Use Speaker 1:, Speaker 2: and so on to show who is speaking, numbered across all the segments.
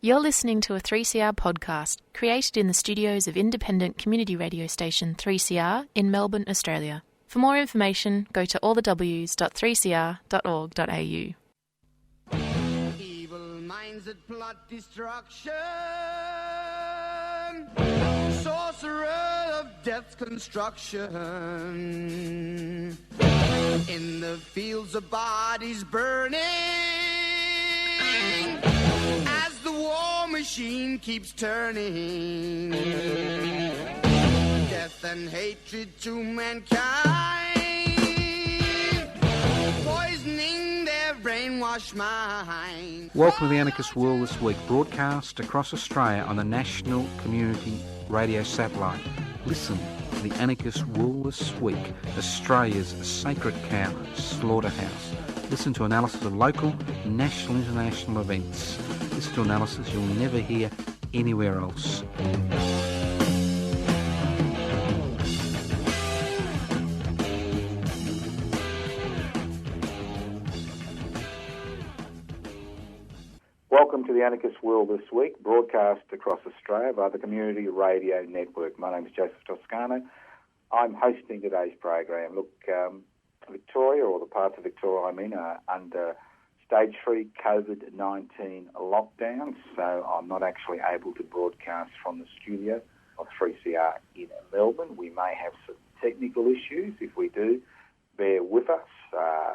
Speaker 1: You're listening to a 3CR podcast created in the studios of independent community radio station 3CR in Melbourne, Australia. For more information, go to allthews.3cr.org.au.
Speaker 2: Evil minds that plot destruction, sorcerer of death's construction, in the fields of bodies burning, as the war machine keeps turning, death and hatred to mankind, poisoning their brainwashed mind.
Speaker 3: Welcome to the Anarchist World This Week, broadcast across Australia on the National Community Radio Satellite. Listen to the Anarchist World This Week, Australia's sacred cow slaughterhouse. Listen to analysis of local, national, international events. Listen to analysis you'll never hear anywhere else.
Speaker 4: Welcome to the Anarchist World This Week, broadcast across Australia by the Community Radio Network. My name is Joseph Toscano. I'm hosting today's program. Look, Victoria, or the parts of Victoria I'm in, are under Stage 3 COVID-19 lockdown, so I'm not actually able to broadcast from the studio of 3CR in Melbourne. We may have some technical issues. If we do, bear with us.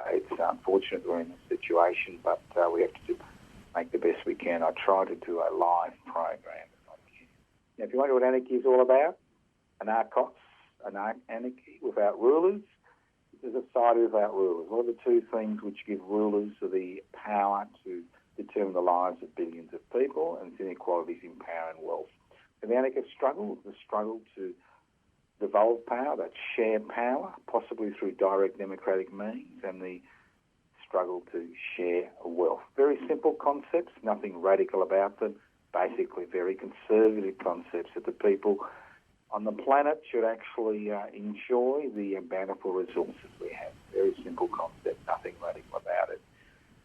Speaker 4: It's unfortunate we're in this situation, but we have to make the best we can. I try to do a live program if I can. Now, if you wonder what anarchy is all about, anarchy without rulers. There's a society without rulers. What are the two things which give rulers the power to determine the lives of billions of people? And it's inequalities in power and wealth. So the anarchist struggle, the struggle to devolve power, that share power, possibly through direct democratic means, and the struggle to share wealth. Very simple concepts, nothing radical about them, basically very conservative concepts that the people on the planet should actually enjoy the bountiful resources we have. Very simple concept, nothing radical about it.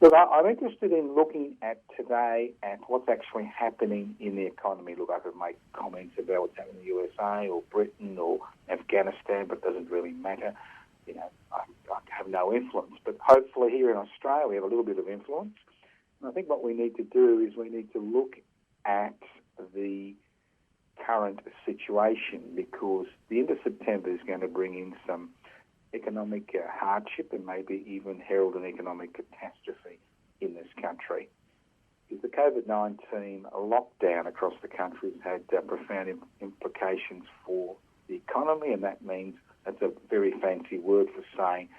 Speaker 4: Look, I'm interested in looking at today at what's actually happening in the economy. Look, I could make comments about what's happening in the USA or Britain or Afghanistan, but it doesn't really matter. You know, I have no influence. But hopefully here in Australia we have a little bit of influence. And I think what we need to do is we need to look at the current situation, because the end of September is going to bring in some economic hardship and maybe even herald an economic catastrophe in this country. Because the COVID-19 lockdown across the country has had profound implications for the economy, and that means that's a very fancy word for saying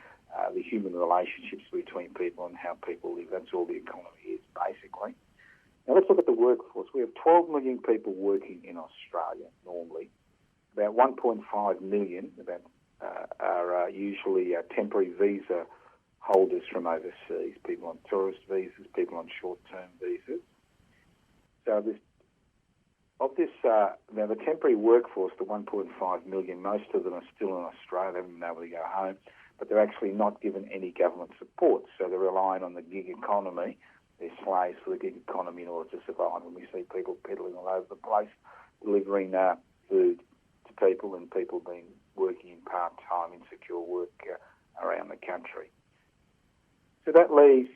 Speaker 4: the human relationships between people and how people live. That's all the economy is, basically. Now let's look at the workforce. We have 12 million people working in Australia normally. About 1.5 million are usually temporary visa holders from overseas, people on tourist visas, people on short-term visas. So now the temporary workforce, the 1.5 million, most of them are still in Australia. They haven't been able to go home, but they're actually not given any government support. So they're relying on the gig economy. They're slaves for the gig economy in order to survive. And we see people peddling all over the place, delivering food to people, and people working in part-time, insecure work around the country. So that leaves,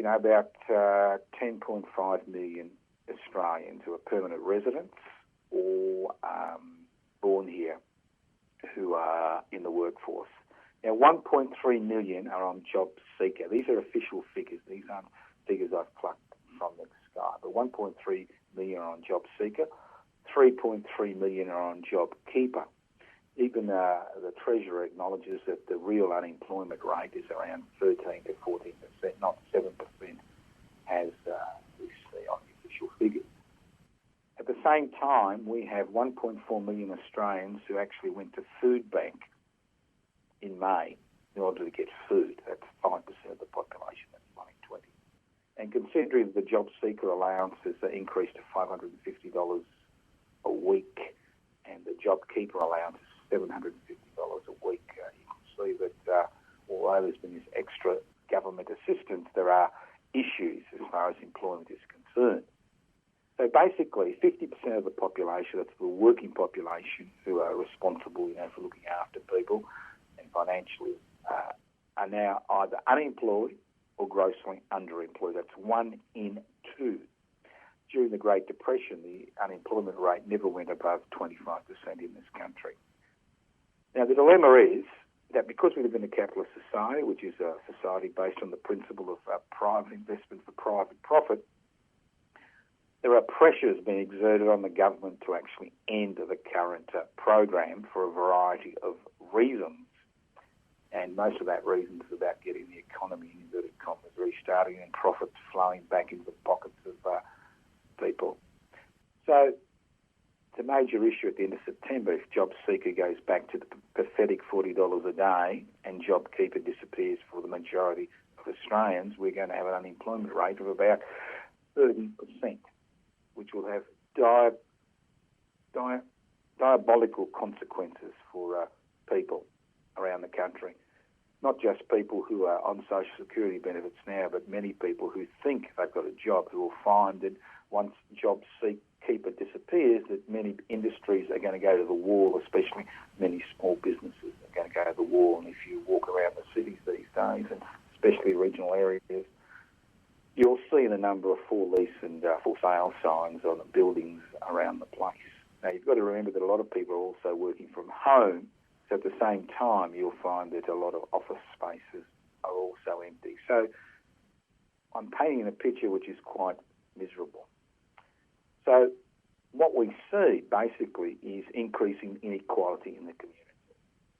Speaker 4: about 10.5 million Australians who are permanent residents or born here who are in the workforce. Now, 1.3 million are on job seeker. These are official figures. These aren't figures I've plucked from the sky. But 1.3 million are on job seeker. 3.3 million are on job keeper. Even the Treasurer acknowledges that the real unemployment rate is around 13 to 14%, not 7% as we see on the official figures. At the same time, we have 1.4 million Australians who actually went to food bank in May in order to get food. That's 5% of the population. That's 1 in 20. And considering the job seeker allowances are increased to $550 a week, and the job keeper allowance is $750 a week, you can see that although there's been this extra government assistance, there are issues as far as employment is concerned. basically, 50% of the population, that's the working population, who are responsible, for looking after people and financially, are now either unemployed or grossly underemployed. That's 1 in 2. During the Great Depression, the unemployment rate never went above 25% in this country. Now, the dilemma is that because we live in a capitalist society, which is a society based on the principle of private investment for private profit, there are pressures being exerted on the government to actually end the current program for a variety of reasons. And most of that reason is about getting the economy, in inverted commas, restarting and profits flowing back into the pockets of people. So it's a major issue at the end of September if JobSeeker goes back to the pathetic $40 a day and JobKeeper disappears for the majority of Australians. We're going to have an unemployment rate of about 30%, which will have diabolical consequences for people around the country. Not just people who are on social security benefits now, but many people who think they've got a job, who will find that once JobKeeper disappears, that many industries are going to go to the wall, especially many small businesses are going to go to the wall. And if you walk around the cities these days, and especially regional areas, you'll see the number of for lease and for sale signs on the buildings around the place. Now, you've got to remember that a lot of people are also working from home, so at the same time, you'll find that a lot of office spaces are also empty. So I'm painting a picture which is quite miserable. So what we see basically is increasing inequality in the community.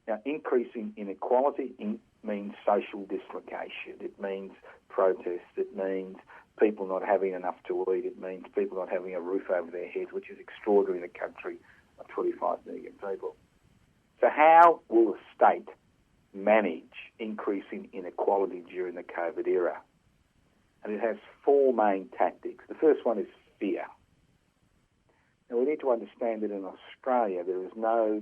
Speaker 4: Now, increasing inequality means social dislocation. It means protest. It means people not having enough to eat. It means people not having a roof over their heads, which is extraordinary in a country of 25 million people. So how will the state manage increasing inequality during the COVID era? And it has 4 main tactics. The first one is fear. Now, we need to understand that in Australia there is no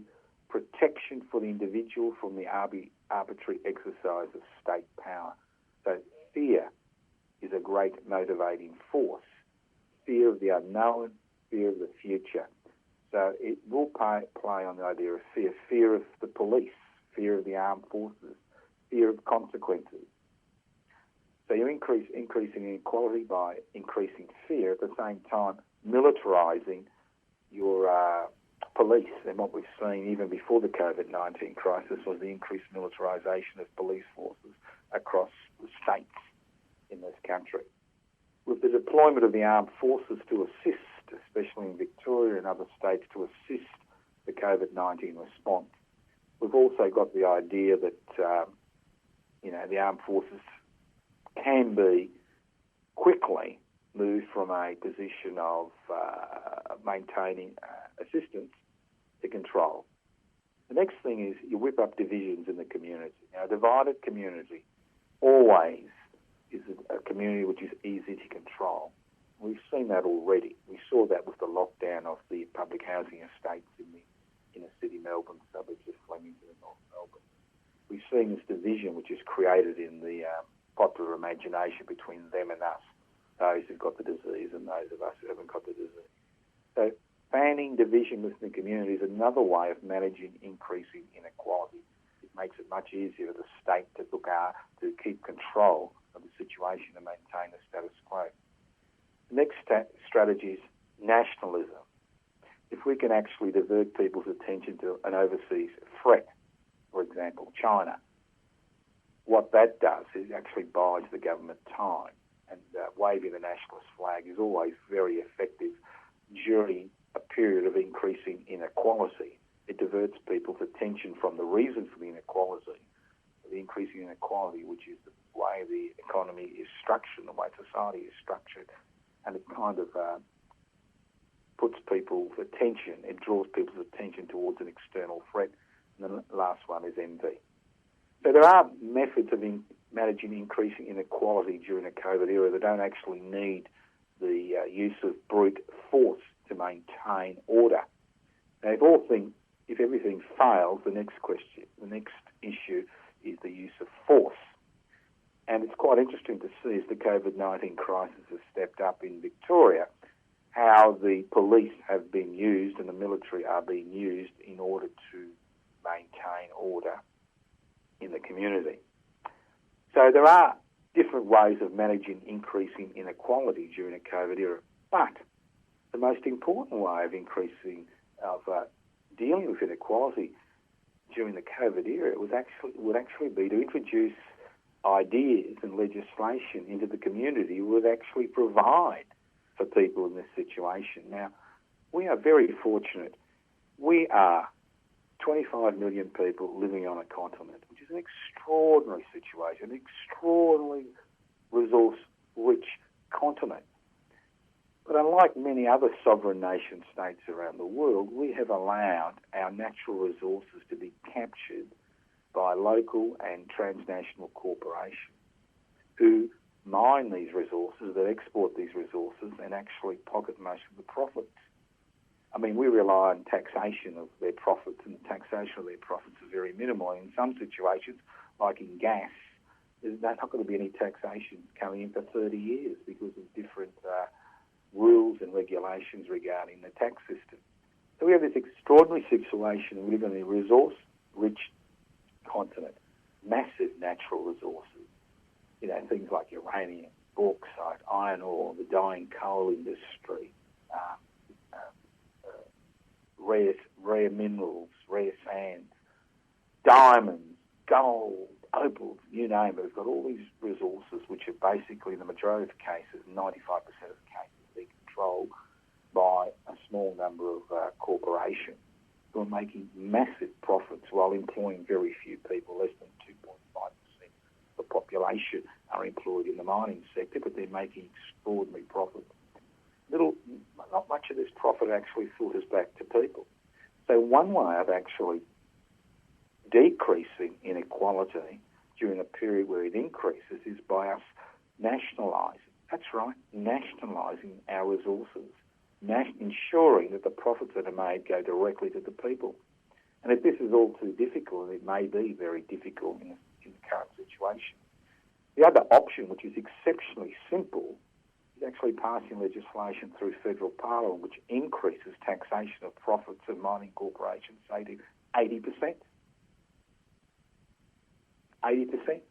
Speaker 4: protection for the individual from the arbitrary exercise of state power. So fear is a great motivating force. Fear of the unknown, fear of the future. So it will play on the idea of fear. Fear of the police, fear of the armed forces, fear of consequences. So you increasing inequality by increasing fear, at the same time militarising your police. And what we've seen even before the COVID-19 crisis was the increased militarisation of police forces across the states in this country. With the deployment of the armed forces to assist, especially in Victoria and other states, to assist the COVID-19 response, we've also got the idea that, the armed forces can be quickly moved from a position of maintaining assistance to control. The next thing is you whip up divisions in the community. Now, a divided community always is a community which is easy to control. We've seen that already. We saw that with the lockdown of the public housing estates in the inner city Melbourne suburbs of Flemington and North Melbourne. We've seen this division which is created in the popular imagination between them and us, those who've got the disease and those of us who haven't got the disease. So fanning division within the community is another way of managing increasing inequality. It makes it much easier for the state to keep control of the situation and maintain the status quo. The next strategy is nationalism. If we can actually divert people's attention to an overseas threat, for example, China, what that does is actually buys the government time. And waving the nationalist flag is always very effective during a period of increasing inequality. It diverts people's attention from the reason for the inequality, the increasing inequality, which is the way the economy is structured, the way society is structured, and it kind of puts people's attention, it draws people's attention towards an external threat. And the last one is envy. So there are methods of managing increasing inequality during a COVID era that don't actually need the use of brute force to maintain order. Now, if everything fails, the next issue is the use of force. And it's quite interesting to see as the COVID-19 crisis has stepped up in Victoria, how the police have been used and the military are being used in order to maintain order in the community. So there are different ways of managing increasing inequality during a COVID era, but the most important way of dealing with inequality during the COVID era would actually be to introduce ideas and legislation into the community would actually provide for people in this situation. Now, we are very fortunate. We are 25 million people living on a continent, which is an extraordinary situation, an extraordinarily resource-rich continent. But unlike many other sovereign nation states around the world, we have allowed our natural resources to be captured by local and transnational corporations who mine these resources, that export these resources and actually pocket most of the profits. I mean, we rely on taxation of their profits, and the taxation of their profits is very minimal. In some situations, like in gas, there's not going to be any taxation coming in for 30 years because of different rules and regulations regarding the tax system. So we have this extraordinary situation, and we live in a resource-rich continent, massive natural resources, things like uranium, bauxite, iron ore, the dying coal industry, rare minerals, rare sands, diamonds, gold, opals, you name it. We've got all these resources which are basically, in the majority of cases, 95% of the cases, they're controlled by a small number of corporations who are making massive profits while employing very few people. Less than 2.5% of the population are employed in the mining sector, but they're making extraordinary profits. Not much of this profit actually filters back to people. So one way of actually decreasing inequality during a period where it increases is by us nationalising. That's right, nationalising our resources, ensuring that the profits that are made go directly to the people. And if this is all too difficult, and it may be very difficult in the current situation, the other option, which is exceptionally simple, is actually passing legislation through federal parliament which increases taxation of profits of mining corporations, say, to 80%. 80%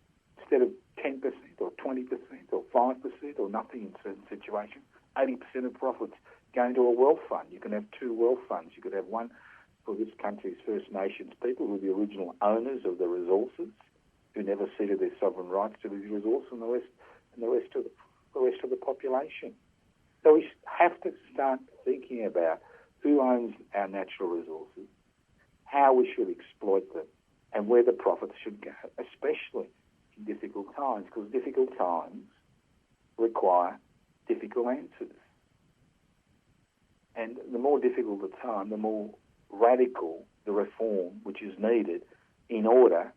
Speaker 4: instead of 10% or 20% or 5% or nothing in certain situations. 80% of profits going to a wealth fund. You can have two wealth funds. You could have one for this country's First Nations people, who are the original owners of the resources, who never ceded their sovereign rights to these resources, and the rest of the population. So we have to start thinking about who owns our natural resources, how we should exploit them, and where the profits should go, especially in difficult times, because difficult times require difficult answers. And the more difficult the time, the more radical the reform which is needed in order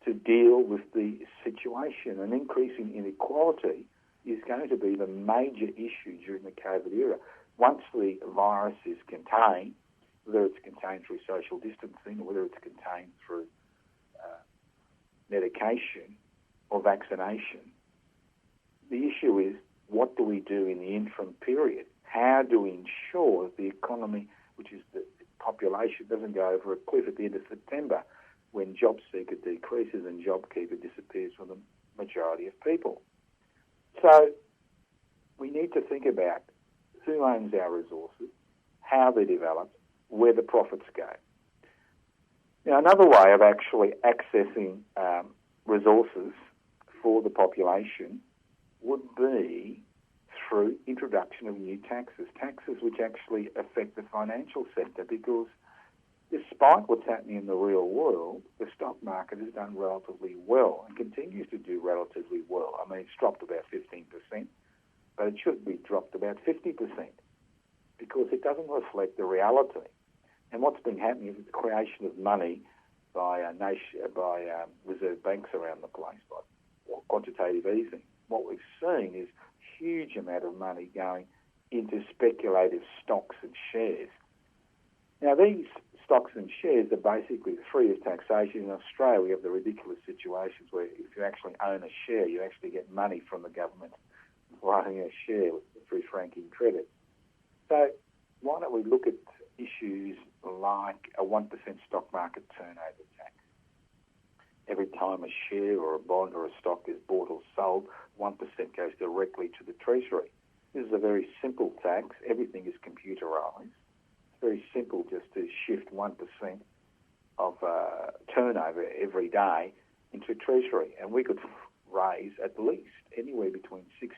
Speaker 4: to deal with the situation. And increasing inequality is going to be the major issue during the COVID era. Once the virus is contained, whether it's contained through social distancing or whether it's contained through medication or vaccination, the issue is, what do we do in the interim period? How do we ensure that the economy, which is the population, doesn't go over a cliff at the end of September when job seeker decreases and JobKeeper disappears from the majority of people? So we need to think about who owns our resources, how they're developed, where the profits go. Now, another way of actually accessing resources for the population would be through introduction of new taxes which actually affect the financial sector, because despite what's happening in the real world, the stock market has done relatively well and continues to do relatively well. I mean, it's dropped about 15%, but it should be dropped about 50% because it doesn't reflect the reality. And what's been happening is the creation of money by reserve banks around the place, by quantitative easing. What we've seen is a huge amount of money going into speculative stocks and shares. Now, these stocks and shares are basically free of taxation. In Australia, we have the ridiculous situations where if you actually own a share, you actually get money from the government for owning a share through franking credit. So why don't we look at issues like a 1% stock market turnover tax? Every time a share or a bond or a stock is bought or sold, 1% goes directly to the Treasury. This is a very simple tax. Everything is computerised. It's very simple just to shift 1% of turnover every day into Treasury, and we could raise at least anywhere between $60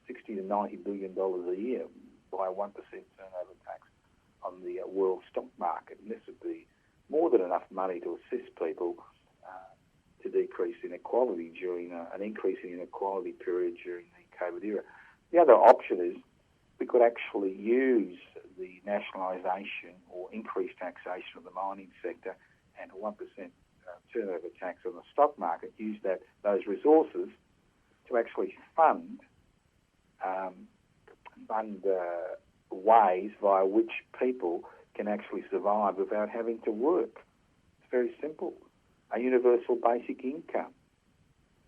Speaker 4: to $90 billion a year by a 1% turnover tax on the world stock market. And this would be more than enough money to assist people to decrease inequality during an increasing inequality period during the COVID era. The other option is we could actually use the nationalisation or increased taxation of the mining sector and a 1% turnover tax on the stock market, use those resources to actually fund ways via which people can actually survive without having to work. It's very simple. A universal basic income.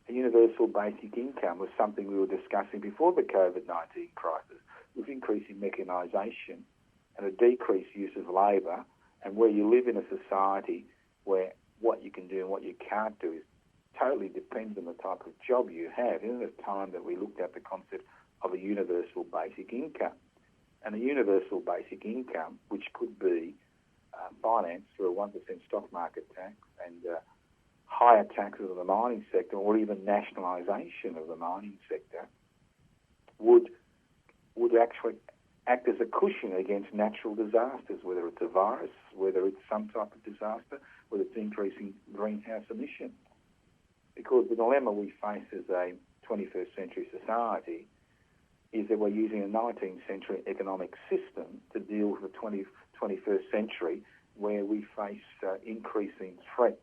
Speaker 4: A universal basic income was something we were discussing before the COVID-19 crisis, with increasing mechanisation and a decreased use of labour, and where you live in a society where what you can do and what you can't do is totally depends on the type of job you have. Isn't it time that we looked at the concept of a universal basic income? And a universal basic income, which could be financed through a 1% stock market tax and higher taxes on the mining sector, or even nationalisation of the mining sector, would actually act as a cushion against natural disasters, whether it's a virus, whether it's some type of disaster, whether it's increasing greenhouse emissions. Because the dilemma we face as a 21st century society is that we're using a 19th century economic system to deal with the 21st century, where we face increasing threats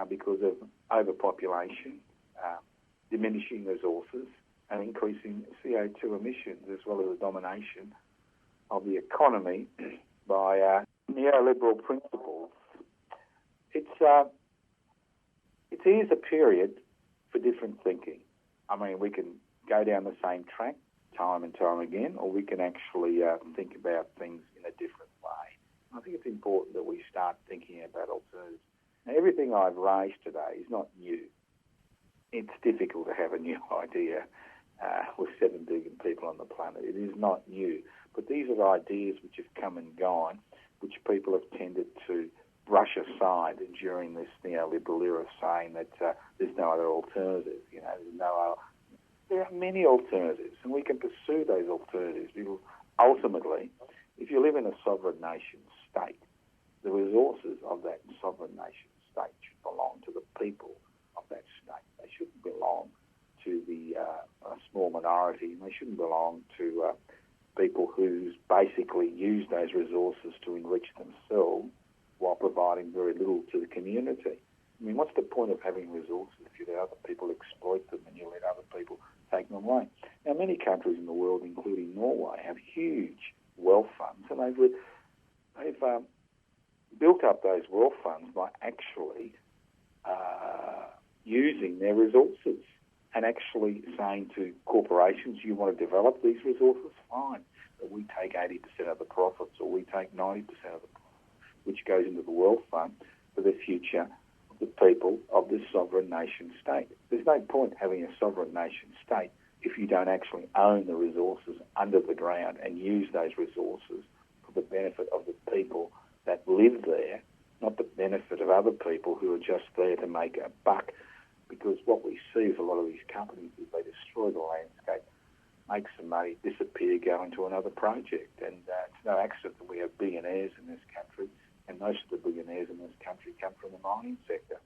Speaker 4: because of overpopulation, diminishing resources, and increasing CO2 emissions, as well as the domination of the economy by neoliberal principles. It is a period for different thinking. I mean, we can go down the same track time and time again, or we can actually think about things in a different way. I think it's important that we start thinking about alternatives. Now, everything I've raised today is not new. It's difficult to have a new idea with 7 billion people on the planet. It is not new. But these are ideas which have come and gone, which people have tended to brush aside during this neoliberal era, saying that there's no other alternative. You know, there are many alternatives, and we can pursue those alternatives because ultimately, if you live in a sovereign nation state, the resources of that sovereign nation state should belong to the people of that state. They shouldn't belong to a small minority, and they shouldn't belong to people who basically use those resources to enrich themselves while providing very little to the community. I mean, what's the point of having resources if you let other people exploit them and you let other people take them away? Now, many countries in the world, including Norway, have huge wealth funds, and they've built up those wealth funds by actually using their resources and actually saying to corporations, you want to develop these resources? Fine. But we take 80% of the profits, or we take 90% of the profits, which goes into the wealth fund for the future of the people of this sovereign nation state. There's no point having a sovereign nation state if you don't actually own the resources under the ground and use those resources for the benefit of the people that live there, not the benefit of other people who are just there to make a buck. Because what we see with a lot of these companies is they destroy the landscape, make some money, disappear, go into another project. And it's no accident that we have billionaires in this country, and most of the billionaires in this country come from the mining sector.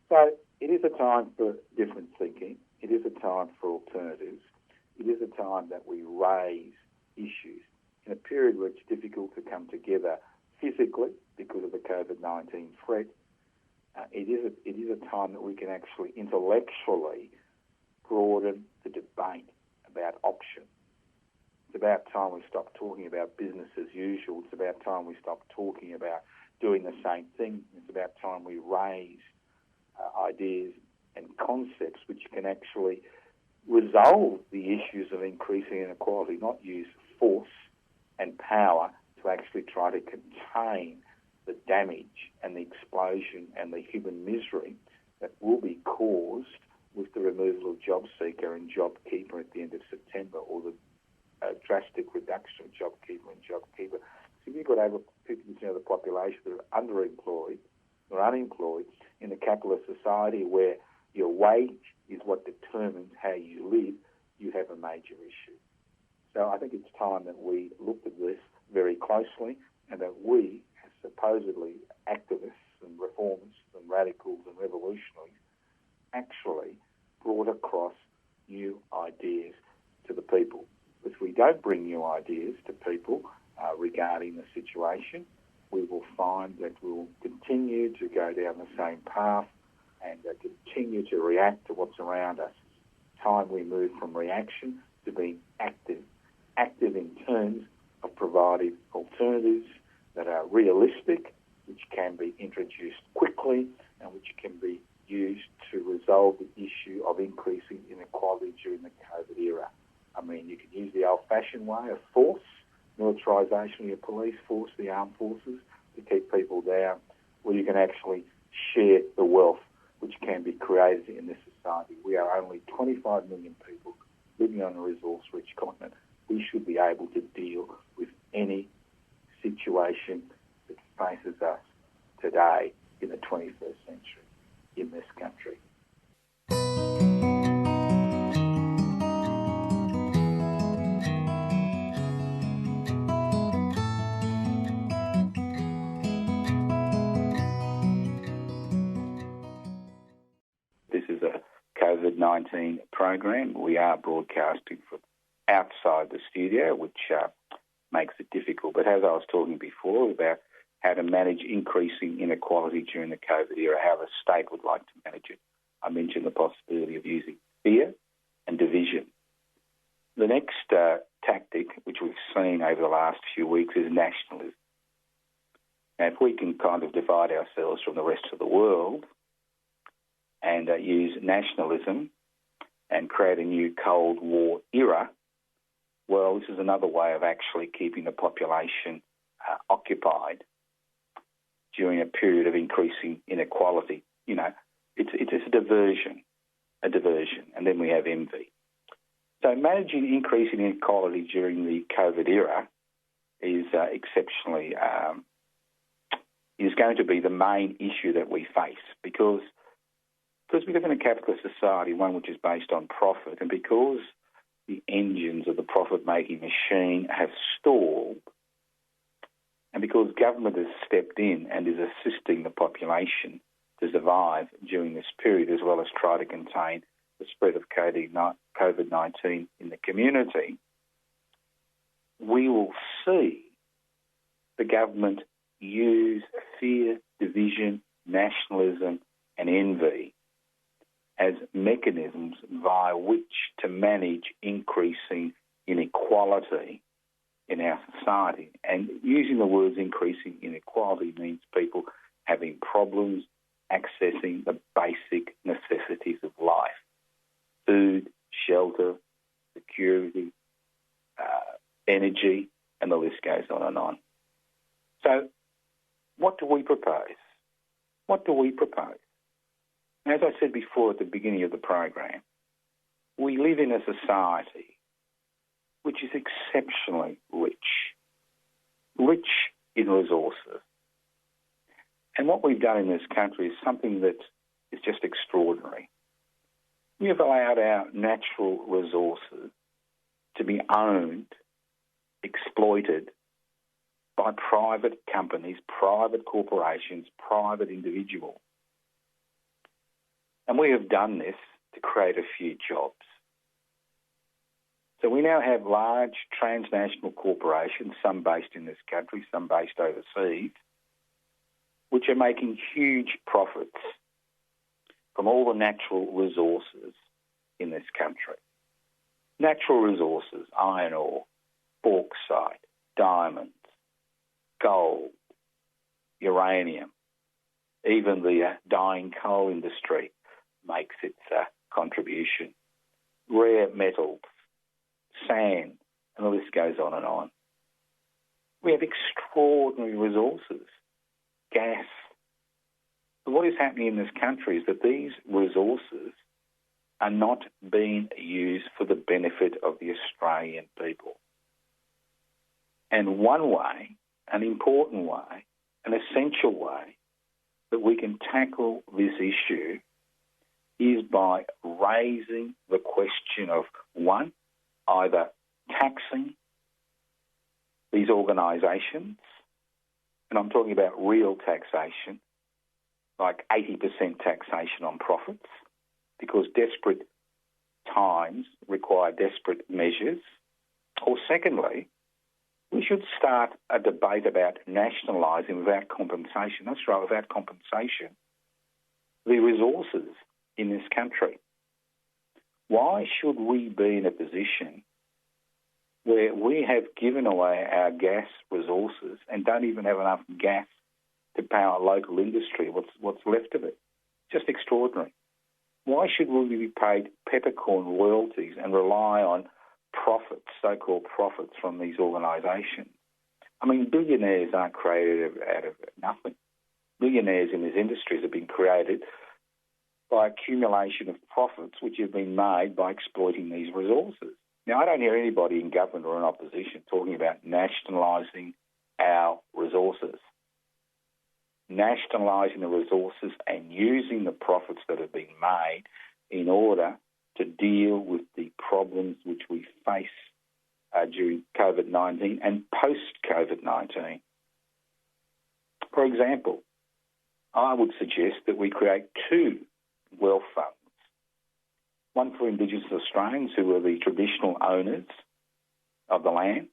Speaker 4: So it is a time for different thinking. It is a time for alternatives. It is a time that we raise issues in a period where it's difficult to come together physically because of the COVID-19 threat. It is a time that we can actually intellectually broaden the debate about options. It's about time we stop talking about business as usual. It's about time we stop talking about doing the same thing. It's about time we raise ideas and concepts which can actually resolve the issues of increasing inequality, not use force and power to actually try to contain the damage and the explosion and the human misery that will be caused with the removal of JobSeeker and JobKeeper at the end of September, or the drastic reduction of JobKeeper and JobKeeper. So if you've got over 50% of the population that are underemployed or unemployed in a capitalist society where your wage is what determines how you live, you have a major issue. So I think it's time that we looked at this very closely, and that we, as supposedly activists and reformists and radicals and revolutionaries, actually brought across new ideas to the people. If we don't bring new ideas to people regarding the situation, we will find that we'll continue to go down the same path and continue to react to what's around us. It's time we move from reaction to being active in terms of providing alternatives that are realistic, which can be introduced quickly and which can be used to resolve the issue of increasing inequality during the COVID era. I mean, you can use the old-fashioned way of force, militarisation of your police force, the armed forces, to keep people down, or you can actually share the wealth which can be created in this society. We are only 25 million people living on a resource-rich continent. We should be able to deal with any situation that faces us today in the 21st century in this country.
Speaker 3: This is a COVID-19 program. We are broadcasting from outside the studio, which makes it difficult. But as I was talking before about how to manage increasing inequality during the COVID era, how the state would like to manage it, I mentioned the possibility of using fear and division. The next tactic, which we've seen over the last few weeks, is nationalism. Now, if we can kind of divide ourselves from the rest of the world and use nationalism and create a new Cold War era, well, this is another way of actually keeping the population occupied during a period of increasing inequality. You know, it's a diversion, and then we have envy. So managing increasing inequality during the COVID era is exceptionally, is going to be the main issue that we face because we live in a capitalist society, one which is based on profit, and because the engines of the profit-making machine have stalled, and because government has stepped in and is assisting the population to survive during this period, as well as try to contain the spread of COVID-19 in the community, we will see the government use fear, division, nationalism and envy as mechanisms via which to manage increasing inequality in our society. And using the words increasing inequality means people having problems accessing the basic necessities of life: food, shelter, security, energy, and the list goes on and on. So what do we propose? What do we propose? And as I said before at the beginning of the program, we live in a society which is exceptionally rich in resources. And what we've done in this country is something that is just extraordinary. We have allowed our natural resources to be owned, exploited by private companies, private corporations, private individuals. And we have done this to create a few jobs. So we now have large transnational corporations, some based in this country, some based overseas, which are making huge profits from all the natural resources in this country. Natural resources: iron ore, bauxite, diamonds, gold, uranium. Even the dying coal industry makes its contribution. Rare metals, sand,
Speaker 5: and the list goes on and on. We have extraordinary resources, gas. But what is happening in this country is that these resources are not being used for the benefit of the Australian people. And one way, an important way, an essential way that we can tackle this issue is by raising the question of, one, either taxing these organisations, and I'm talking about real taxation, like 80% taxation on profits, because desperate times require desperate measures. Or secondly, we should start a debate about nationalising without compensation. That's right, without compensation, the resources in this country. Why should we be in a position where we have given away our gas resources and don't even have enough gas to power local industry, what's left of it? Just extraordinary. Why should we be paid peppercorn royalties and rely on profits, so-called profits from these organisations? I mean, billionaires aren't created out of nothing. Billionaires in these industries have been created by accumulation of profits which have been made by exploiting these resources. Now, I don't hear anybody in government or in opposition talking about nationalising our resources. Nationalising the resources and using the profits that have been made in order to deal with the problems which we face during COVID-19 and post-COVID-19. For example, I would suggest that we create two wealth funds. One for Indigenous Australians who are the traditional owners of the land,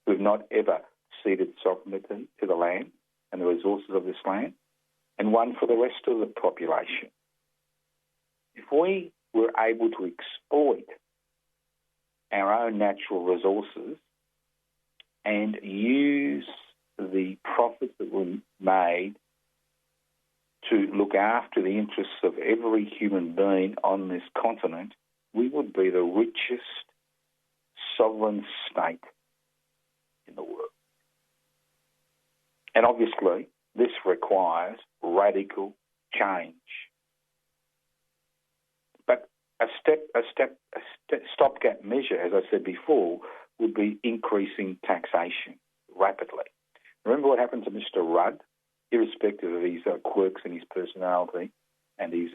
Speaker 5: who have not ever ceded sovereignty to the land and the resources of this land, and one for the rest of the population. If we were able to exploit our own natural resources and use the profits that were made to look after the interests of every human being on this continent, we would be the richest sovereign state in the world. And obviously, this requires radical change. But a stopgap measure, as I said before, would be increasing taxation rapidly. Remember what happened to Mr. Rudd, irrespective of his quirks and his personality and his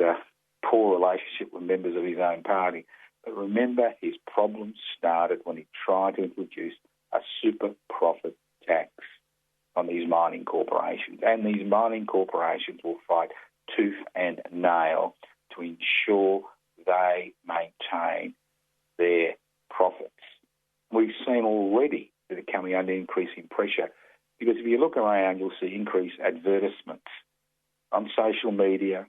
Speaker 5: poor relationship with members of his own party. But remember, his problems started when he tried to introduce a super profit tax on these mining corporations. And these mining corporations will fight tooth and nail to ensure they maintain their profits. We've seen already that they're coming under increasing pressure, because if you look around, you'll see increased advertisements on social media,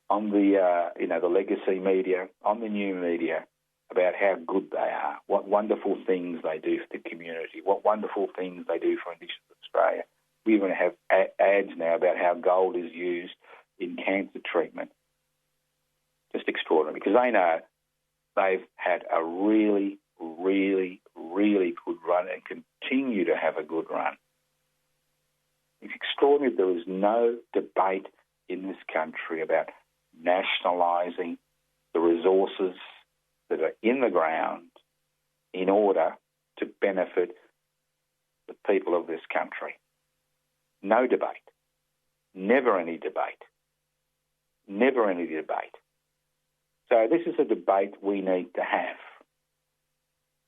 Speaker 5: on the the legacy media, on the new media, about how good they are, what wonderful things they do for the community, what wonderful things they do for Indigenous Australia. We even have ads now about how gold is used in cancer treatment. Just extraordinary, because they know they've had a really, really, really good run and continue to have a good run. It's extraordinary there is no debate in this country about nationalising the resources that are in the ground in order to benefit the people of this country. No debate. Never any debate. Never any debate. So this is a debate we need to have.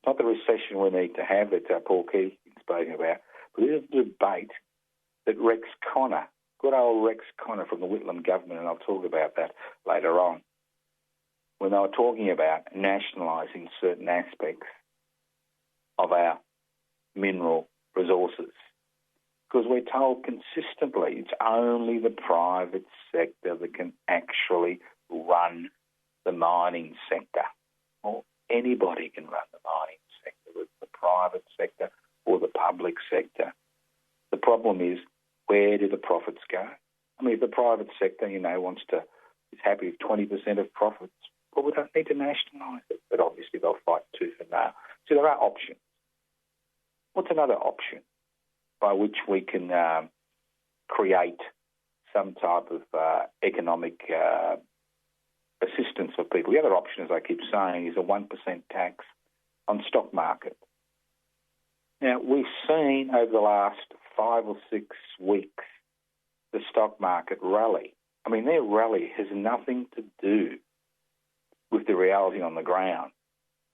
Speaker 5: Not the recession we need to have that Paul Keating is speaking about, but this is a debate that Rex Connor, good old Rex Connor from the Whitlam government, and I'll talk about that later on, when they were talking about nationalising certain aspects of our mineral resources. Because we're told consistently it's only the private sector that can actually run the mining sector. Or anybody can run the mining sector, whether it's the private sector or the public sector. The problem is, where do the profits go? I mean, if the private sector, is happy with 20% of profits, well, we don't need to nationalise it. But obviously they'll fight tooth and nail. So there are options. What's another option by which we can create some type of economic assistance for people? The other option, as I keep saying, is a 1% tax on stock market. Now, we've seen over the last 5 or 6 weeks the stock market rally. I mean, their rally has nothing to do with the reality on the ground.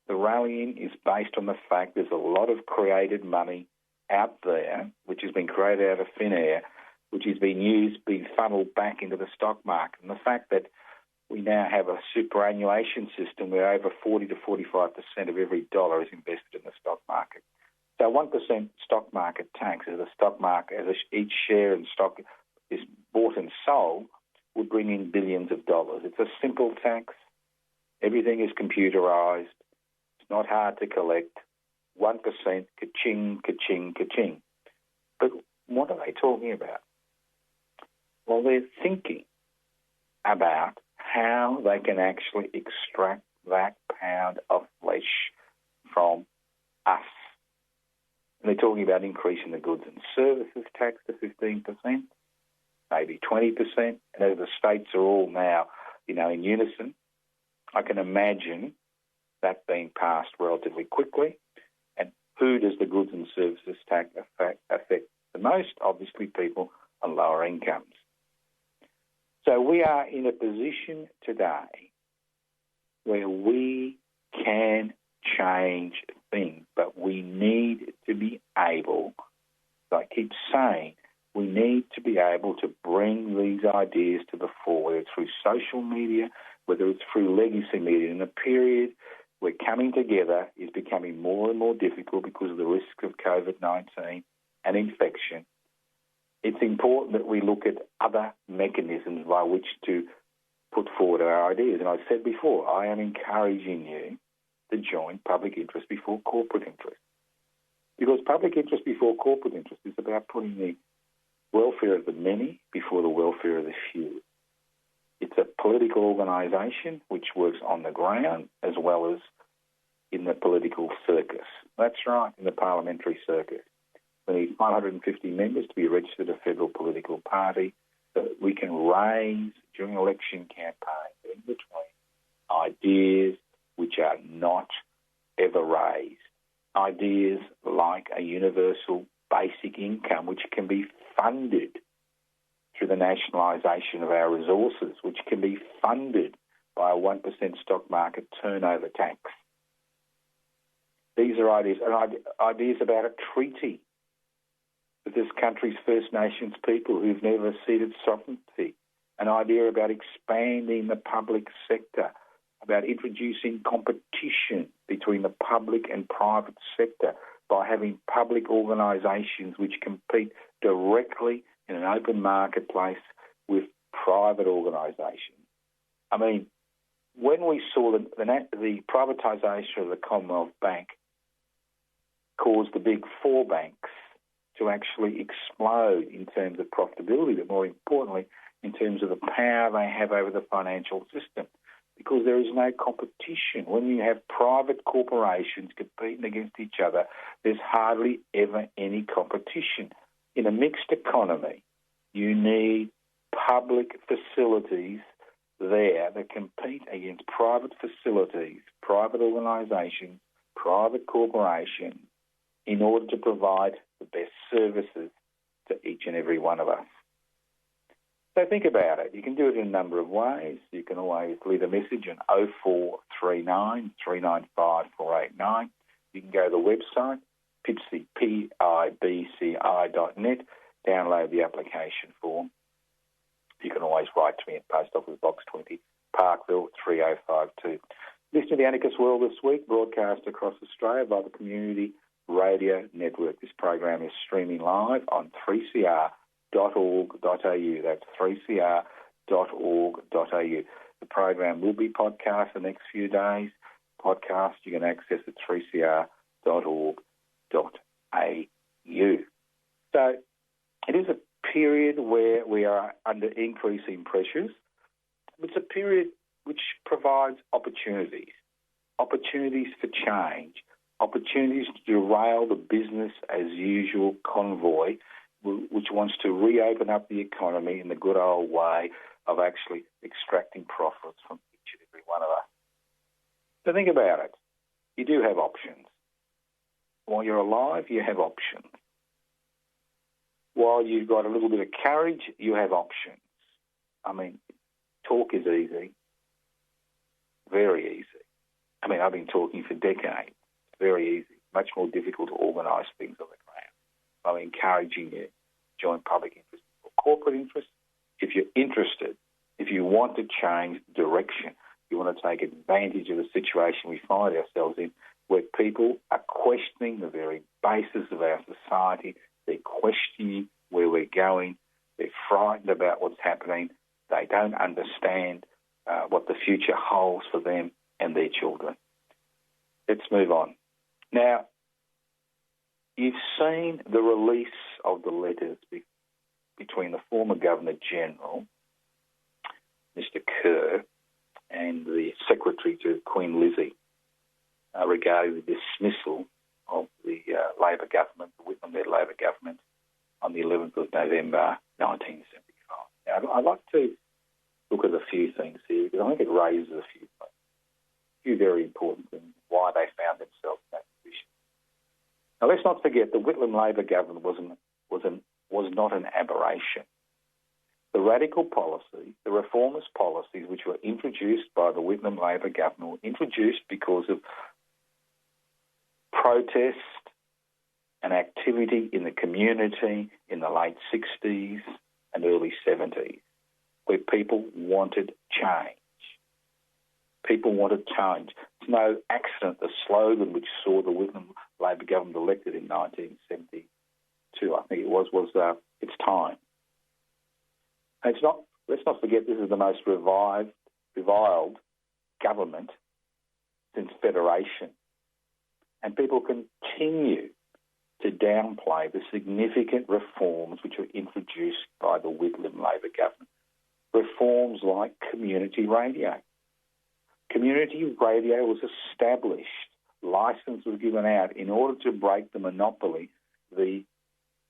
Speaker 5: The rallying is based on the fact there's a lot of created money out there, which has been created out of thin air, which is being funneled back into the stock market. And the fact that we now have a superannuation system where over 40 to 45% of every dollar is invested in the stock market. So 1% stock market tax as the stock market, as each share in stock is bought and sold, would bring in billions of dollars. It's a simple tax. Everything is computerised. It's not hard to collect. 1%, ka-ching, ka-ching, ka-ching. But what are they talking about? Well, they're thinking about how they can actually extract that pound of flesh from us. And they're talking about increasing the goods and services tax to 15%, maybe 20%. And as the states are all now, in unison, I can imagine that being passed relatively quickly. And who does the goods and services tax affect the most? Obviously, people on lower incomes. So we are in a position today where we can change things, but we need to be able, as I keep saying, we need to be able to bring these ideas to the fore, whether it's through social media, whether it's through legacy media. In a period where coming together is becoming more and more difficult because of the risks of COVID-19 and infection, it's important that we look at other mechanisms by which to put forward our ideas. And I've said before, I am encouraging you to join public interest before corporate interest. Because public interest before corporate interest is about putting the welfare of the many before the welfare of the few. It's a political organisation which works on the ground as well as in the political circus. That's right, in the parliamentary circus. We need 550 members to be registered a federal political party so that we can raise during election campaigns in between ideas which are not ever raised. Ideas like a universal basic income which can be funded through the nationalisation of our resources, which can be funded by a 1% stock market turnover tax. These are ideas, and ideas about a treaty with this country's First Nations people who've never ceded sovereignty, an idea about expanding the public sector, about introducing competition between the public and private sector by having public organisations which compete directly in an open marketplace with private organisations. I mean, when we saw the privatisation of the Commonwealth Bank caused the big four banks to actually explode in terms of profitability, but more importantly, in terms of the power they have over the financial system, because there is no competition. When you have private corporations competing against each other, there's hardly ever any competition. In a mixed economy, you need public facilities there that compete against private facilities, private organisations, private corporations, in order to provide the best services to each and every one of us. So think about it. You can do it in a number of ways. You can always leave a message on 0439 395 489. You can go to the website, pibci.net, download the application form. You can always write to me at Post Office Box 20, Parkville 3052. Listen to the Anarchist World this week, broadcast across Australia by the Community Radio Network. This program is streaming live on 3cr.org.au. That's 3cr.org.au. The program will be podcast the next few days. Podcast you can access at 3cr.org.au. So it is a period where we are under increasing pressures. It's a period which provides opportunities for change, opportunities to derail the business as usual convoy, which wants to reopen up the economy in the good old way of actually extracting profits from each and every one of us. So think about it. You do have options. While you're alive, you have options. While you've got a little bit of courage, you have options. I mean, talk is easy, very easy. I mean, I've been talking for decades. It's very easy. Much more difficult to organise things on the ground. I'm encouraging you to join public interest or corporate interest. If you're interested, if you want to change direction, you want to take advantage of the situation we find ourselves in, where people are questioning the very basis of our society. They're questioning where we're going. They're frightened about what's happening. They don't understand what the future holds for them and their children. Let's move on. Now, you've seen the release of the letters between the former Governor-General, Mr Kerr, and the Secretary to Queen Lizzie regarding the dismissal of the Labor government, the Whitlam-led Labor government, on the 11th of November 1975. Now, I'd like to look at a few things here, because I think it raises a few very important things, why they found themselves in that position. Now, let's not forget the Whitlam Labor government was not an aberration. The radical policy, the reformist policies which were introduced by the Whitlam Labor government were introduced because of protest and activity in the community in the late 60s and early 70s, where people wanted change. People wanted change. It's no accident the slogan which saw the Whitlam Labor government elected in 1972, I think it was it's time. And let's not forget, this is the most reviled government since Federation. And people continue to downplay the significant reforms which were introduced by the Whitlam Labor government. Reforms like community radio. Community radio was established, license was given out in order to break the monopoly the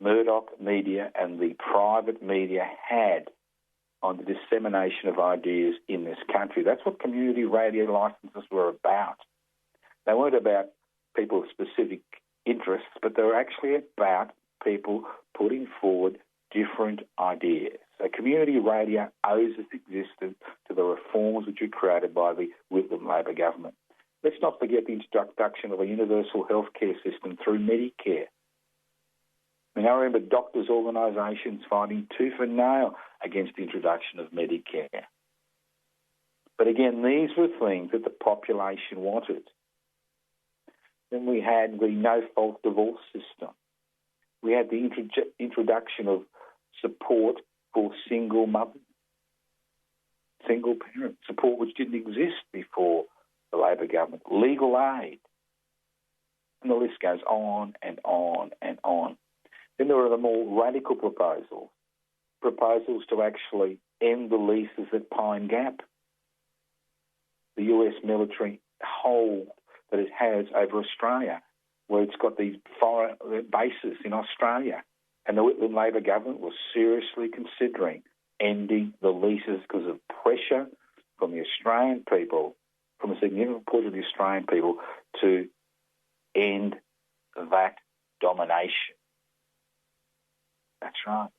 Speaker 5: Murdoch media and the private media had on the dissemination of ideas in this country. That's what community radio licenses were about. They weren't about people's specific interests, but they were actually about people putting forward different ideas. So community radio owes its existence to the reforms which were created by the Whitlam Labor government. Let's not forget the introduction of a universal healthcare system through Medicare. I mean, I remember doctors' organisations fighting tooth and nail against the introduction of Medicare. But again, these were things that the population wanted. Then we had the no-fault divorce system. We had the introduction of support for single mothers, single parents, support which didn't exist before the Labor government, legal aid. And the list goes on and on and on. Then there were the more radical proposals to actually end the leases at Pine Gap, the US military hold that it has over Australia, where it's got these foreign bases in Australia. And the Whitlam Labor government was seriously considering ending the leases because of pressure from the Australian people, from a significant portion of the Australian people, to end that domination. That's right.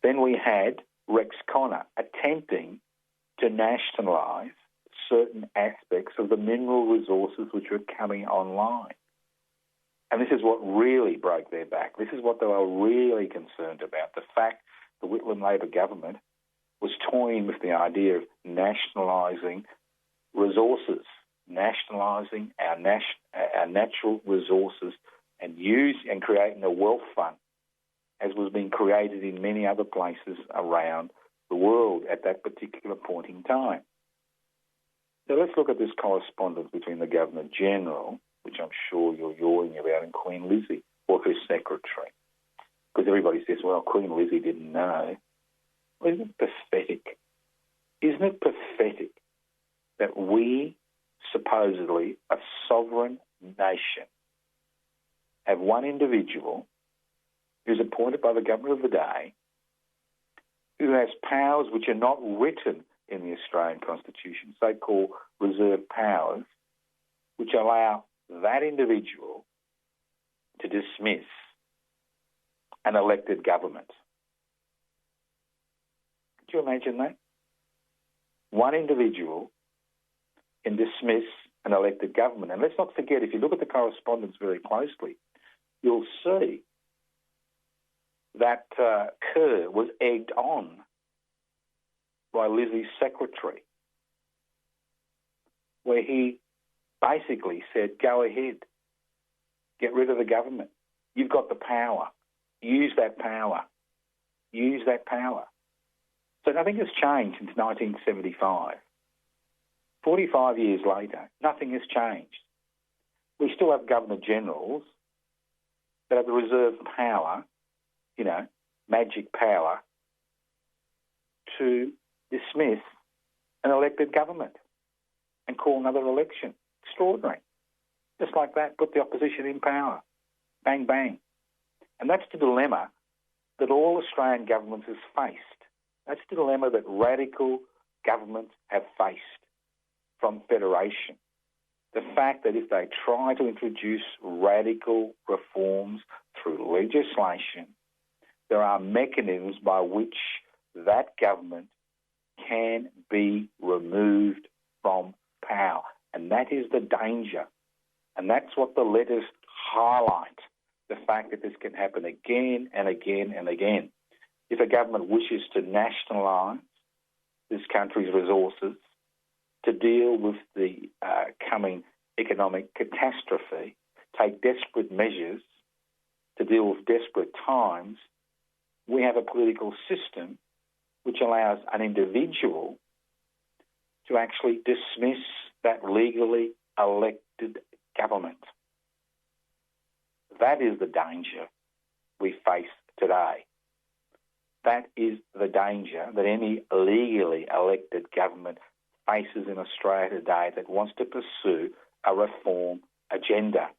Speaker 5: Then we had Rex Connor attempting to nationalise certain aspects of the mineral resources which were coming online. And this is what really broke their back. This is what they were really concerned about, the fact the Whitlam Labor government was toying with the idea of nationalising resources, nationalising our natural resources and creating a wealth fund, as was being created in many other places around the world at that particular point in time. So let's look at this correspondence between the Governor-General, which I'm sure you're yawning about, and Queen Lizzie, or her secretary. Because everybody says, well, Queen Lizzie didn't know. Well, isn't it pathetic? Isn't it pathetic that we, supposedly a sovereign nation, have one individual who's appointed by the government of the day, who has powers which are not written in the Australian Constitution, so-called reserved powers, which allow that individual to dismiss an elected government. Could you imagine that? One individual can dismiss an elected government. And let's not forget, if you look at the correspondence very closely, you'll see that Kerr was egged on by Lizzie's secretary, where he basically said, go ahead, get rid of the government. You've got the power. Use that power. Use that power. So nothing has changed since 1975. 45 years later, nothing has changed. We still have Governor-Generals that have the reserved power, magic power, to dismiss an elected government and call another election. Extraordinary. Just like that, put the opposition in power. Bang, bang. And that's the dilemma that all Australian governments have faced. That's the dilemma that radical governments have faced from federation. The fact that if they try to introduce radical reforms through legislation, there are mechanisms by which that government can be removed from power. And that is the danger. And that's what the letters highlight, the fact that this can happen again and again and again. If a government wishes to nationalise this country's resources, to deal with the coming economic catastrophe, take desperate measures to deal with desperate times, we have a political system which allows an individual to actually dismiss that legally elected government. That is the danger we face today. That is the danger that any legally elected government faces in Australia today that wants to pursue a reform agenda,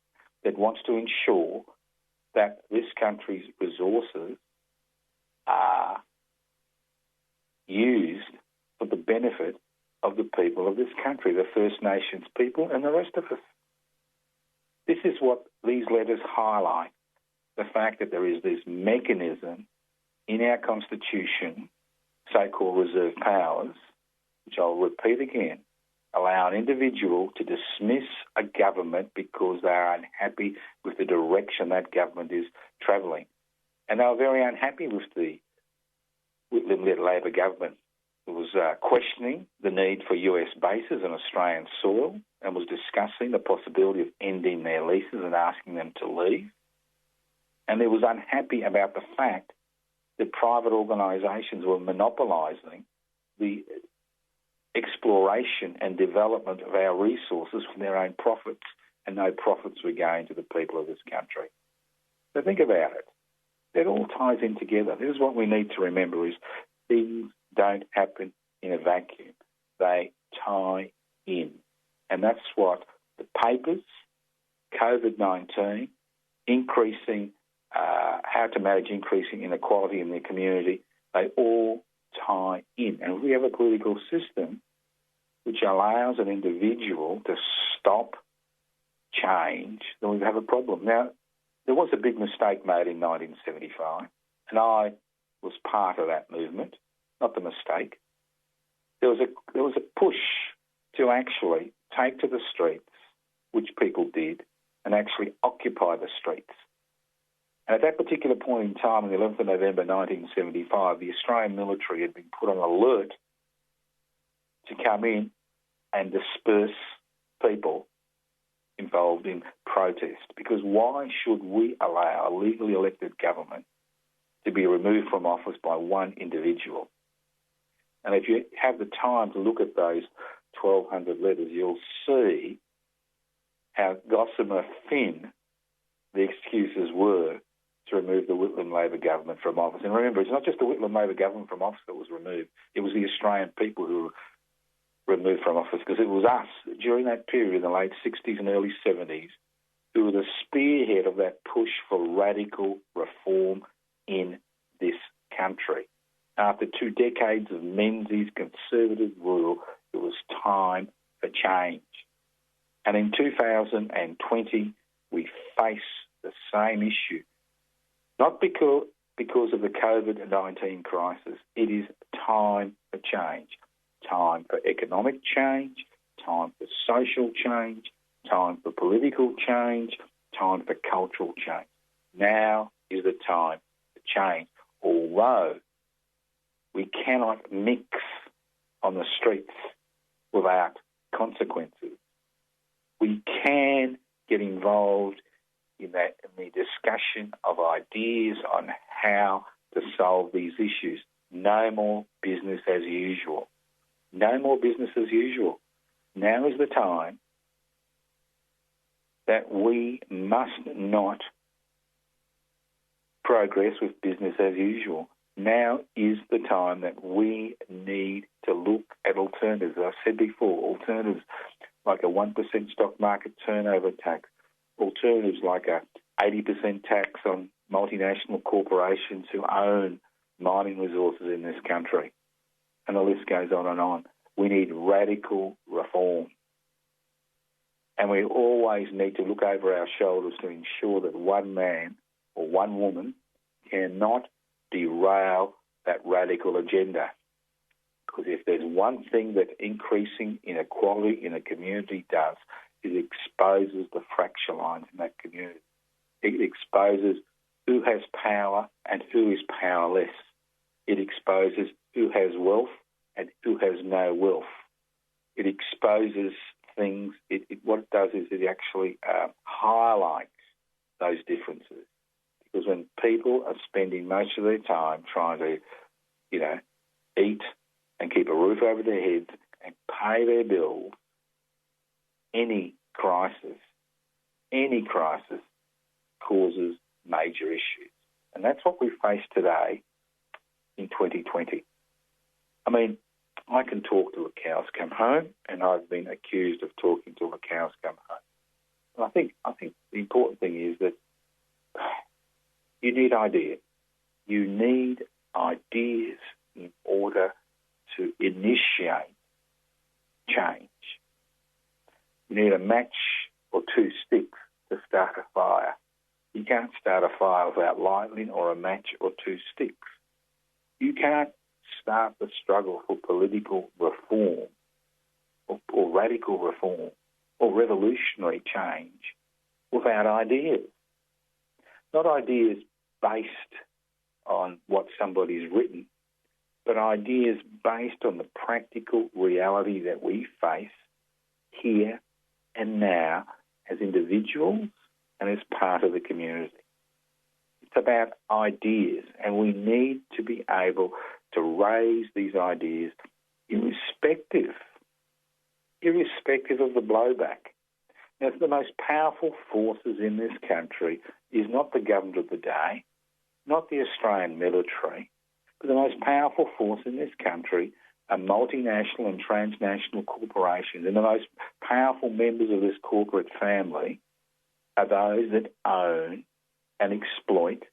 Speaker 5: that wants to ensure that this country's resources are used for the benefit of the people of this country, the First Nations people and the rest of us. This is what these letters highlight, the fact that there is this mechanism in our Constitution, so-called reserved powers, which I'll repeat again, allow an individual to dismiss a government because they are unhappy with the direction that government is travelling. And they were very unhappy with the Whitlam-led Labor government. It was questioning the need for US bases on Australian soil and was discussing the possibility of ending their leases and asking them to leave. And it was unhappy about the fact that private organisations were monopolising the exploration and development of our resources from their own profits, and no profits were going to the people of this country. So think about it. It all ties in together. This is what we need to remember, is things don't happen in a vacuum. They tie in. And that's what the papers, COVID-19, increasing, how to manage increasing inequality in the community, they all tie in. And if we have a political system which allows an individual to stop change, then we have a problem. Now, there was a big mistake made in 1975, and I was part of that movement, not the mistake. There was a push to actually take to the streets, which people did, and actually occupy the streets. And at that particular point in time, on the 11th of November 1975, the Australian military had been put on alert to come in and disperse people involved in protest. Because why should we allow a legally elected government to be removed from office by one individual? And if you have the time to look at those 1,200 letters, you'll see how gossamer thin the excuses were to remove the Whitlam Labor government from office. And remember, it's not just the Whitlam Labor government from office that was removed. It was the Australian people who were removed from office, because it was us during that period in the late 60s and early 70s who are the spearhead of that push for radical reform in this country. After 2 decades of Menzies conservative rule, it was time for change. And in 2020, we face the same issue. Not because of the COVID-19 crisis. It is time for change. Time for economic change, time for social change, time for political change, time for cultural change. Now is the time to change. Although we cannot mix on the streets without consequences, we can get involved in the discussion of ideas on how to solve these issues. No more business as usual. No more business as usual. Now is the time that we must not progress with business as usual. Now is the time that we need to look at alternatives. As I said before, alternatives like a 1% stock market turnover tax, alternatives like a 80% tax on multinational corporations who own mining resources in this country. And the list goes on and on. We need radical reform. And we always need to look over our shoulders to ensure that one man or one woman cannot derail that radical agenda. Because if there's one thing that increasing inequality in a community does, it exposes the fracture lines in that community. It exposes who has power and who is powerless. It exposes who has wealth and who has no wealth. It exposes things. What it does is it actually highlights those differences. Because when people are spending most of their time trying to, eat and keep a roof over their heads and pay their bills, any crisis causes major issues. And that's what we face today in 2020. I mean, I can talk till the cows come home, and I've been accused of talking till the cows come home. And I think the important thing is that you need ideas. You need ideas in order to initiate change. You need a match or 2 sticks to start a fire. You can't start a fire without lightning or a match or 2 sticks. You can't start the struggle for political reform or radical reform or revolutionary change without ideas. Not ideas based on what somebody's written, but ideas based on the practical reality that we face here and now as individuals and as part of the community. It's about ideas, and we need to be able to raise these ideas irrespective of the blowback. Now, the most powerful forces in this country is not the government of the day, not the Australian military, but the most powerful force in this country are multinational and transnational corporations. And the most powerful members of this corporate family are those that own and exploit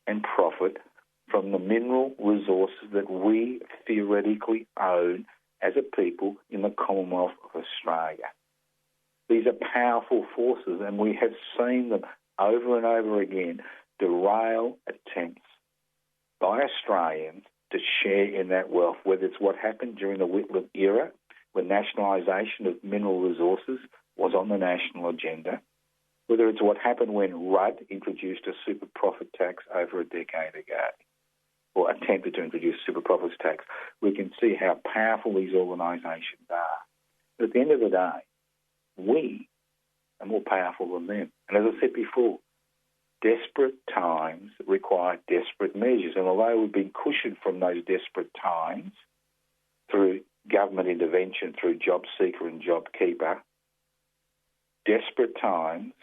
Speaker 5: and profit from the mineral resources that we theoretically own as a people in the Commonwealth of Australia. These are powerful forces, and we have seen them over and over again derail attempts by Australians to share in that wealth, whether it's what happened during the Whitlam era, when nationalisation of mineral resources was on the national agenda, whether it's what happened when Rudd introduced a super profit tax over a decade ago, or attempted to introduce super profits tax. We can see how powerful these organisations are. But at the end of the day, we are more powerful than them. And as I said before, desperate times require desperate measures. And although we've been cushioned from those desperate times through government intervention, through JobSeeker and JobKeeper, desperate times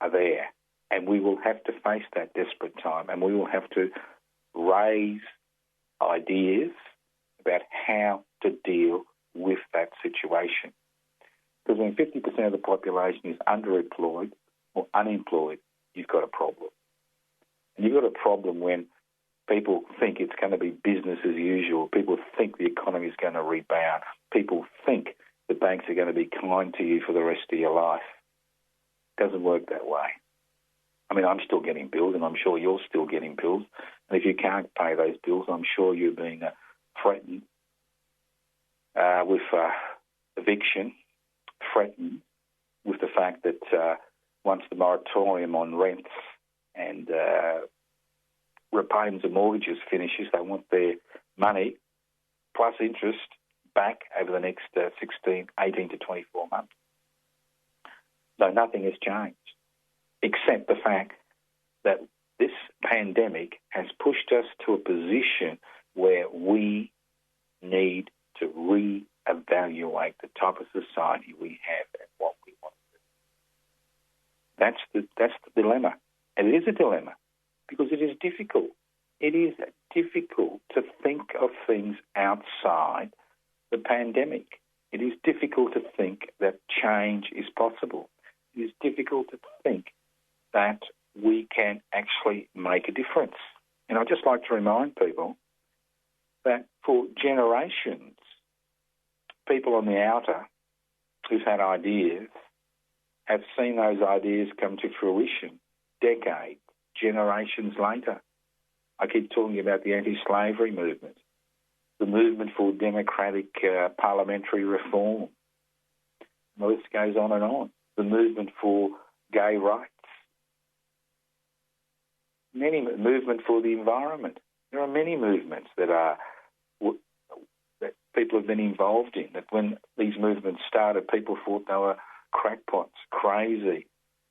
Speaker 5: are there. And we will have to face that desperate time, and we will have to raise ideas about how to deal with that situation. Because when 50% of the population is underemployed, or unemployed, you've got a problem. And you've got a problem when people think it's going to be business as usual. People think the economy is going to rebound. People think the banks are going to be kind to you for the rest of your life. It doesn't work that way. I mean, I'm still getting bills, and I'm sure you're still getting bills. And if you can't pay those bills, I'm sure you're being threatened with eviction, threatened with the fact that once the moratorium on rents and repayments of mortgages finishes, they want their money plus interest back over the next 18 to 24 months. So nothing has changed, except the fact that this pandemic has pushed us to a position where we need to reevaluate the type of society we have and what we want to do. That's the dilemma. And it is a dilemma because it is difficult. It is difficult to think of things outside the pandemic. It is difficult to think that change is possible. It is difficult to think that we can actually make a difference. And I'd just like to remind people that for generations, people on the outer who've had ideas have seen those ideas come to fruition decades, generations later. I keep talking about the anti-slavery movement, the movement for democratic parliamentary reform. The list goes on and on. The movement for gay rights, many movement for the environment. There are many movements that people have been involved in, that when these movements started, people thought they were crackpots, crazy,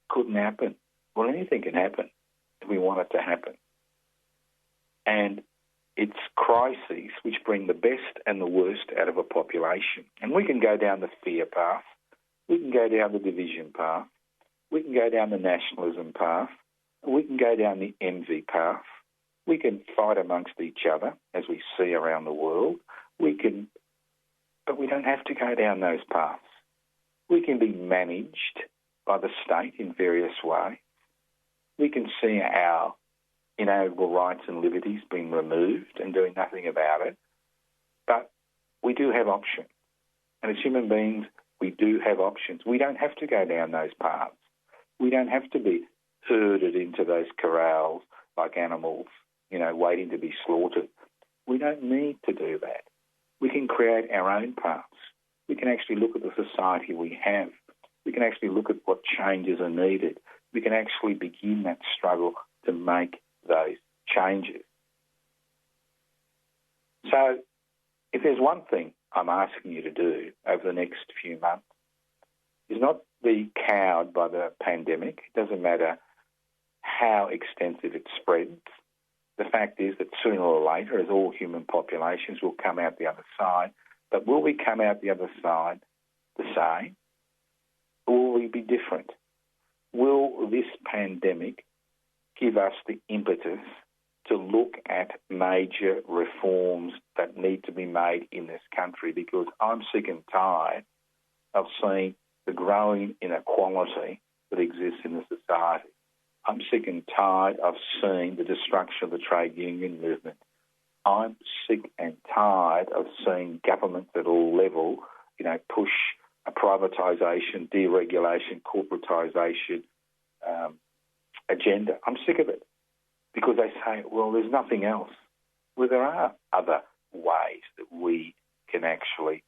Speaker 5: couldn't happen. Well, anything can happen if we want it to happen. And it's crises which bring the best and the worst out of a population. And we can go down the fear path. We can go down the division path. We can go down the nationalism path. We can go down the envy path. We can fight amongst each other, as we see around the world. But we don't have to go down those paths. We can be managed by the state in various ways. We can see our inalienable rights and liberties being removed and doing nothing about it. But we do have options. And as human beings, we do have options. We don't have to go down those paths. We don't have to be herded into those corrals like animals, waiting to be slaughtered. We don't need to do that. We can create our own paths. We can actually look at the society we have. We can actually look at what changes are needed. We can actually begin that struggle to make those changes. So if there's one thing I'm asking you to do over the next few months, is not be cowed by the pandemic. It doesn't matter how extensive it spreads. The fact is that sooner or later, as all human populations, will come out the other side. But will we come out the other side the same? Or will we be different? Will this pandemic give us the impetus to look at major reforms that need to be made in this country? Because I'm sick and tired of seeing the growing inequality that exists in the society. I'm sick and tired of seeing the destruction of the trade union movement. I'm sick and tired of seeing governments at all levels, push a privatisation, deregulation, corporatisation agenda. I'm sick of it because they say, well, there's nothing else. Well, there are other ways that we can actually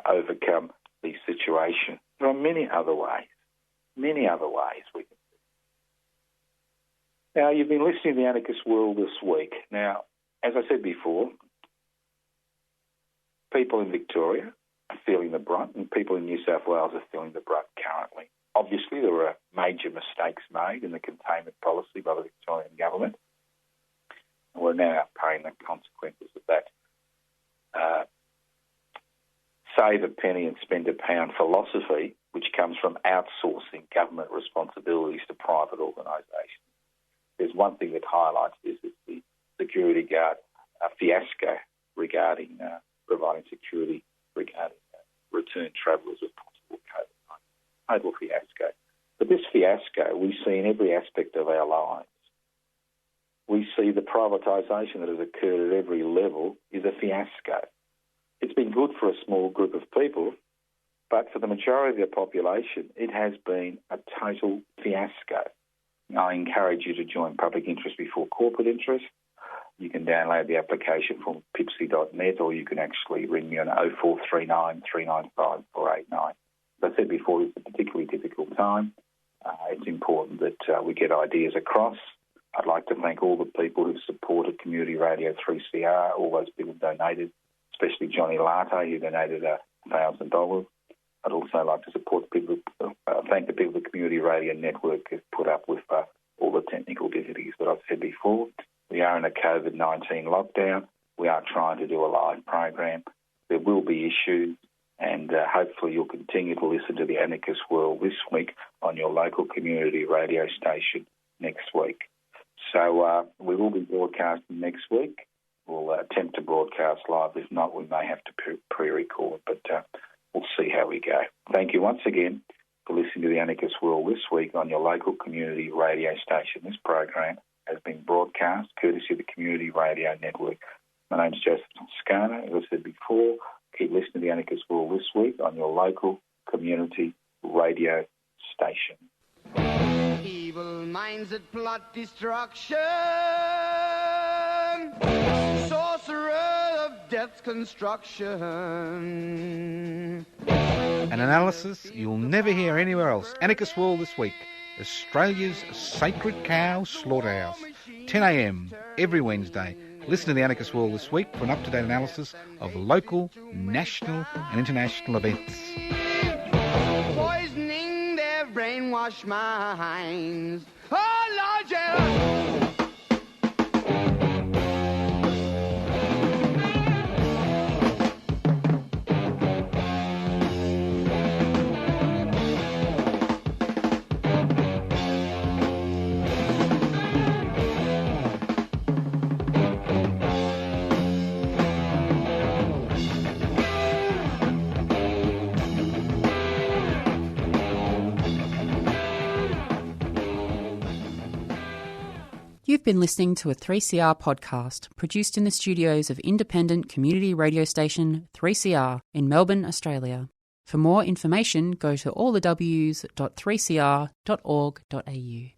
Speaker 5: overcome these situations. There are many other ways we can. Now, you've been listening to The Anarchist World this week. Now, as I said before, people in Victoria are feeling the brunt and people in New South Wales are feeling the brunt currently. Obviously, there were major mistakes made in the containment policy by the Victorian government. And we're now paying the consequences of that save a penny and spend a pound philosophy, which comes from outsourcing government responsibilities to private organisations. There's one thing that highlights this, is the security guard fiasco regarding providing security regarding return travellers with possible COVID-19. Total fiasco. The this fiasco we see in every aspect of our lives. We see the privatisation that has occurred at every level is a fiasco. It's been good for a small group of people, but for the majority of the population, it has been a total fiasco. I encourage you to join public interest before corporate interest. You can download the application from pipsy.net, or you can actually ring me on 0439 395 489. As I said before, it's a particularly difficult time. It's important that we get ideas across. I'd like to thank all the people who've supported Community Radio 3CR, all those people who donated, especially Johnny Latte, who donated $1,000. I'd also like to thank the people of the Community Radio Network who've put up with all the technical difficulties that I've said before. We are in a COVID-19 lockdown. We are trying to do a live program. There will be issues, and hopefully you'll continue to listen to the Anarchist World this week on your local community radio station next week. So we will be broadcasting next week. We'll attempt to broadcast live. If not, we may have to pre-record, but we'll see how we go. Thank you once again for listening to the Anarchist World this week on your local community radio station. This program has been broadcast courtesy of the Community Radio Network. My name's Joseph Toscano. As I said before, keep listening to the Anarchist World this week on your local community radio station.
Speaker 2: Evil minds that plot destruction, sorcerer of death's construction.
Speaker 3: An analysis you'll never hear anywhere else. Anarchist World this week. Australia's sacred cow slaughterhouse. 10 a.m. every Wednesday. Listen to the Anarchist World this week for an up-to-date analysis of local, national and international events.
Speaker 2: Poisoning their brainwashed minds. Oh, Lord, yeah.
Speaker 6: You've been listening to a 3CR podcast produced in the studios of independent community radio station 3CR in Melbourne, Australia. For more information, go to allthews.3cr.org.au.